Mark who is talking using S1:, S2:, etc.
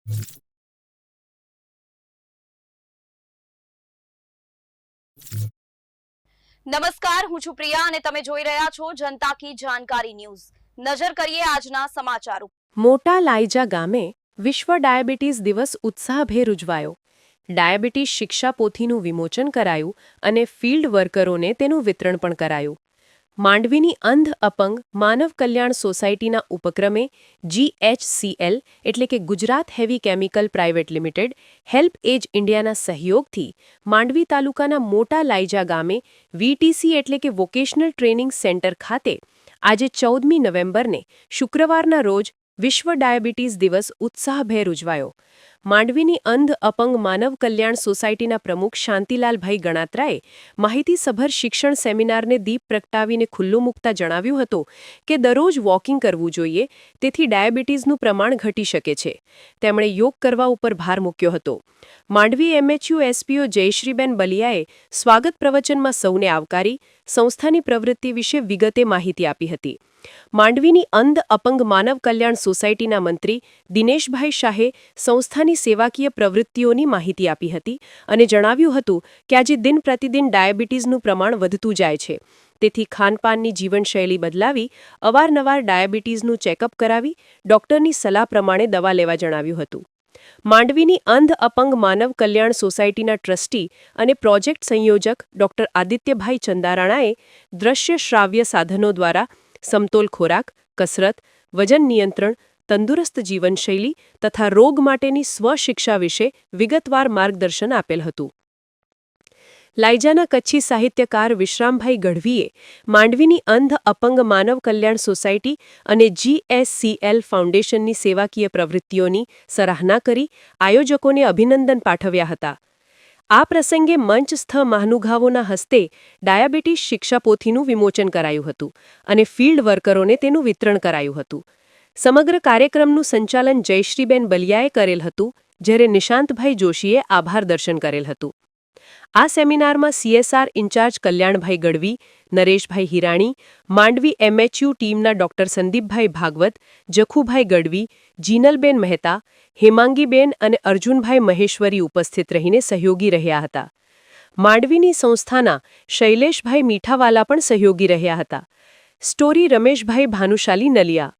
S1: નમસ્કાર, હું છું પ્રિયા અને તમે જોઈ રહ્યા છો જનતા કી જાણકારી ન્યૂઝ। નજર કરીએ આજના સમાચારો।
S2: મોટા લાઈજા ગામે વિશ્વ ડાયાબિટીસ દિવસ ઉત્સાહભેર ઉજવાયો। ડાયાબિટીસ શિક્ષા પોથીનું વિમોચન કરાયું અને ફિલ્ડ વર્કરોને તેનું વિતરણ પણ કરાયું। માંડવીની અંધ અપંગ માનવ કલ્યાણ સોસાયટીના ઉપક્રમે GHCL એટલે કે Gujarat heavy chemical private limited help age ઇન્ડિયાના સહયોગથી માંડવી તાલુકાના મોટા લાઈજા ગામે VTC એટલે કે વોકેશનલ ટ્રેનિંગ સેન્ટર ખાતે આજે 14મી નવેમ્બરને શુક્રવારના રોજ વિશ્વ ડાયાબિટીસ દિવસ ઉત્સાહભેર ઉજવાયો। માંડવીની અંધ અપંગ માનવ કલ્યાણ સોસાયટીના પ્રમુખ શાંતિલાલભાઈ ગણાત્રાએ માહિતીસભર શિક્ષણ સેમિનારને દીપ પ્રગટાવીને ખુલ્લું મૂકતા જણાવ્યું હતું કે દરરોજ વોકિંગ કરવું જોઈએ, તેથી ડાયાબિટીસનું પ્રમાણ ઘટી શકે છે। તેમણે યોગ કરવા ઉપર ભાર મૂક્યો હતો। માંડવી MHU SPO જયશ્રીબેન બલિયાએ સ્વાગત પ્રવચનમાં સૌને આવકારી સંસ્થાની પ્રવૃત્તિ વિશે વિગતે માહિતી આપી હતી। માંડવીની અંધ અપંગ માનવ કલ્યાણ સોસાયટીના મંત્રી દિનેશભાઈ શાહે સંસ્થાની સેવાકીય પ્રવૃત્તિઓની માહિતી આપી હતી અને જણાવ્યું હતું કે આજે દિન પ્રતિદિન ડાયાબિટીસનું પ્રમાણ વધતું જાય છે, તેથી ખાનપાનની જીવનશૈલી બદલાવી અવારનવાર ડાયાબિટીસનું ચેકઅપ કરાવી ડોક્ટરની સલાહ પ્રમાણે દવા લેવા જણાવ્યું હતું। માંડવીની અંધ અપંગ માનવ કલ્યાણ સોસાયટીના ટ્રસ્ટી અને પ્રોજેક્ટ સંયોજક ડોક્ટર આદિત્યભાઈ ચંદારાણાએ દ્રશ્ય શ્રાવ્ય સાધનો દ્વારા સમતોલ ખોરાક, કસરત, વજન નિયંત્રણ, તંદુરસ્ત જીવનશૈલી તથા રોગ માટેની સ્વશિક્ષા વિશે વિગતવાર માર્ગદર્શન આપેલ હતું। લાઈજાના કચ્છી સાહિત્યકાર વિશ્રામભાઈ ગઢવીએ માંડવીની અંધ અપંગ માનવ કલ્યાણ સોસાયટી અને GHCL ફાઉન્ડેશનની સેવાકીય પ્રવૃત્તિઓની સરાહના કરી આયોજકોને અભિનંદન પાઠવ્યા હતા। આ પ્રસંગે મંચસ્થ મહાનુભાવોના હસ્તે ડાયાબિટીસ શિક્ષા પોથીનું વિમોચન કરાયું હતું અને ફિલ્ડ વર્કરોને તેનું વિતરણ કરાયું હતું। સમગ્ર કાર્યક્રમનું સંચાલન જયશ્રીબેન બલિયાએ કરેલ હતું, જ્યારે નિશાંતભાઈ જોશીએ આભાર દર્શન કરેલ હતું। આ સેમિનારમાં CSR in charge Kalyanbhai Gadhvi, Nareshbhai Hirani, Mandvi MHU ટીમના ડોક્ટર સંદીપભાઈ ભાગવત, જખુભાઈ ગઢવી, જીનલબેન મહેતા, હેમાંગીબેન અને અર્જુનભાઈ મહેશ્વરી ઉપસ્થિત રહીને સહયોગી રહ્યા હતા। માંડવીની સંસ્થાના શૈલેષભાઈ મીઠાવાલા પણ સહયોગી રહ્યા હતા। સ્ટોરી રમેશભાઈ ભાનુશાલી નલિયા।